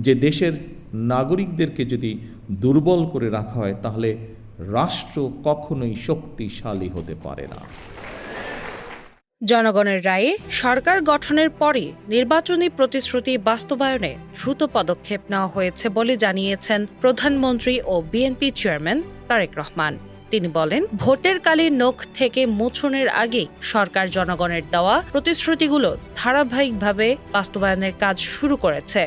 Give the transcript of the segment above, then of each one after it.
যে দেশের নাগরিকদেরকে যদি দুর্বল করে রাখা হয় তাহলে রাষ্ট্র কখনোই শক্তিশালী হতে পারে না। জনগণের রায়ে সরকার গঠনের পরই নির্বাচনী প্রতিশ্রুতি বাস্তবায়নে দ্রুত পদক্ষেপ নেওয়া হয়েছে বলে জানিয়েছেন প্রধানমন্ত্রী ও বিএনপি চেয়ারম্যান তারেক রহমান। তিনি বলেন, ভোটের কালীন নখ থেকে মোচনের আগেই সরকার জনগণের দেওয়া প্রতিশ্রুতিগুলো ধারাবাহিকভাবে বাস্তবায়নের কাজ শুরু করেছে।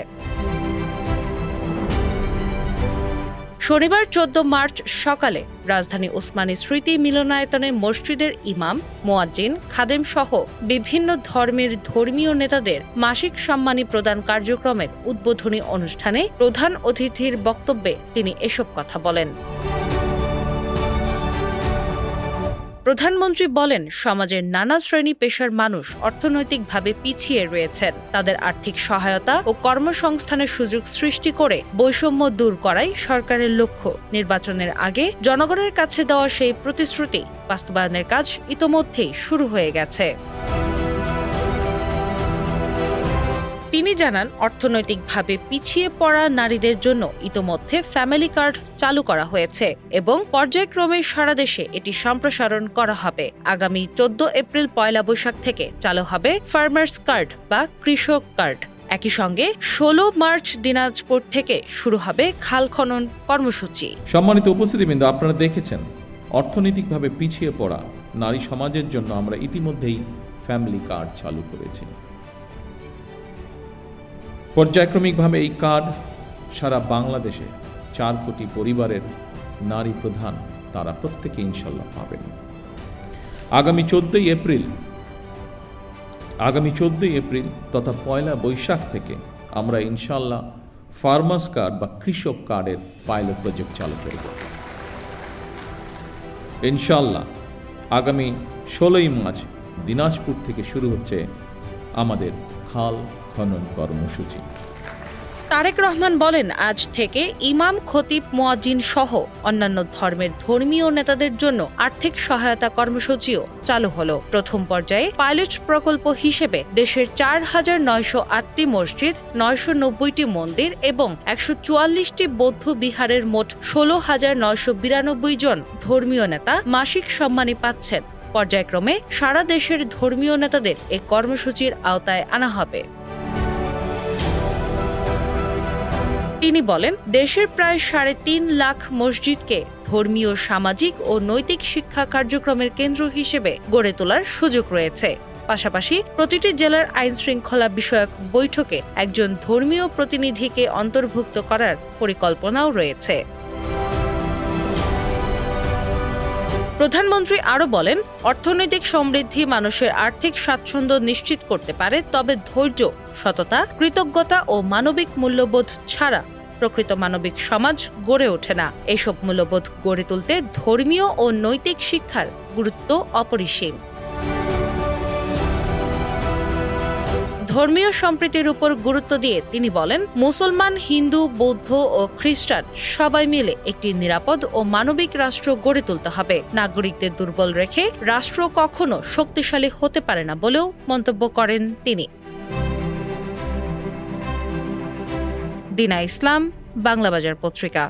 শনিবার 14 মার্চ সকালে রাজধানী ওসমানী স্মৃতি মিলনায়তনে মসজিদের ইমাম, মুয়াজ্জিন, খাদেম সহ বিভিন্ন ধর্মের ধর্মীয় নেতাদের মাসিক সম্মানী প্রদান কার্যক্রমের উদ্বোধনী অনুষ্ঠানে প্রধান অতিথির বক্তব্যে তিনি এসব কথা বলেন। প্রধানমন্ত্রী বলেন, সমাজের নানা শ্রেণী পেশার মানুষ অর্থনৈতিকভাবে পিছিয়ে রয়েছেন। তাদের আর্থিক সহায়তা ও কর্মসংস্থানের সুযোগ সৃষ্টি করে বৈষম্য দূর করাই সরকারের লক্ষ্য। নির্বাচনের আগে জনগণের কাছে দেওয়া সেই প্রতিশ্রুতি বাস্তবায়নের কাজ ইতোমধ্যেই শুরু হয়ে গেছে। তিনি জানান, অর্থনৈতিকভাবে পিছিয়ে পড়া নারীদের জন্য ইতোমধ্যে ফ্যামিলি কার্ড চালু করা হয়েছে এবং পর্যায়ক্রমে সারা দেশে এটি সম্প্রসারণ করা হবে। আগামী 14 এপ্রিল পয়লা বৈশাখ থেকে চালু হবে ফার্মার্স কার্ড বা কৃষক কার্ড। একই সঙ্গে 16 মার্চ দিনাজপুর থেকে শুরু হবে খাল খনন কর্মসূচি। সম্মানিত উপস্থিতিবৃন্দ, আপনারা দেখেছেন অর্থনৈতিকভাবে পিছিয়ে পড়া নারী সমাজের জন্য আমরা ইতিমধ্যেই ফ্যামিলি কার্ড চালু করেছি। পর্যায়ক্রমিকভাবে এই কার্ড সারা বাংলাদেশে 4 কোটি পরিবারের নারী প্রধান তারা প্রত্যেকে ইনশাল্লাহ পাবেন। আগামী 14 এপ্রিল তথা পয়লা বৈশাখ থেকে আমরা ইনশাল্লাহ ফার্মার্স কার্ড বা কৃষক কার্ডের পাইলট প্রজেক্ট চালু করব। ইনশাল্লাহ আগামী 16 মার্চ দিনাজপুর থেকে শুরু হচ্ছে আমাদের খাল খনন কর্মসূচি। তারেক রহমান বলেন, আজ থেকে ইমাম, খতিব, মুয়াজ্জিন সহ অন্যান্য ধর্মের ধর্মীয় নেতাদের জন্য আর্থিক সহায়তা কর্মসূচিও চালু হলো। প্রথম পর্যায়ে পাইলট প্রকল্প হিসেবে দেশের 4,908টি মসজিদ, 990টি মন্দির এবং 144টি বৌদ্ধ বিহারের মোট 16,992 জন ধর্মীয় নেতা মাসিক সম্মানী পাচ্ছেন। পর্যায়ক্রমে সারা দেশের ধর্মীয় নেতাদের এই কর্মসূচির আওতায় আনা হবে। তিনি বলেন, দেশের প্রায় 3.5 লাখ মসজিদকে ধর্মীয়, সামাজিক ও নৈতিক শিক্ষা কার্যক্রমের কেন্দ্র হিসেবে গড়ে তোলার সুযোগ রয়েছে। পাশাপাশি প্রতিটি জেলার আইন শৃঙ্খলা বিষয়ক বৈঠকে একজন ধর্মীয় প্রতিনিধিকে অন্তর্ভুক্ত করার পরিকল্পনাও রয়েছে। প্রধানমন্ত্রী আরও বলেন, অর্থনৈতিক সমৃদ্ধি মানুষের আর্থিক স্বাচ্ছন্দ্য নিশ্চিত করতে পারে, তবে ধৈর্য, সততা, কৃতজ্ঞতা ও মানবিক মূল্যবোধ ছাড়া প্রকৃত মানবিক সমাজ গড়ে ওঠে না। এসব মূল্যবোধ গড়ে তুলতে ধর্মীয় ও নৈতিক শিক্ষার গুরুত্ব অপরিসীম। ধর্মীয় সম্প্রীতির উপর গুরুত্ব দিয়ে তিনি বলেন, মুসলমান, হিন্দু, বৌদ্ধ ও খ্রিস্টান সবাই মিলে একটি নিরাপদ ও মানবিক রাষ্ট্র গড়ে তুলতে হবে। নাগরিকদের দুর্বল রেখে রাষ্ট্র কখনো শক্তিশালী হতে পারে না বলেও মন্তব্য করেন তিনি। দিনা ইসলাম, বাংলাবাজার পত্রিকা।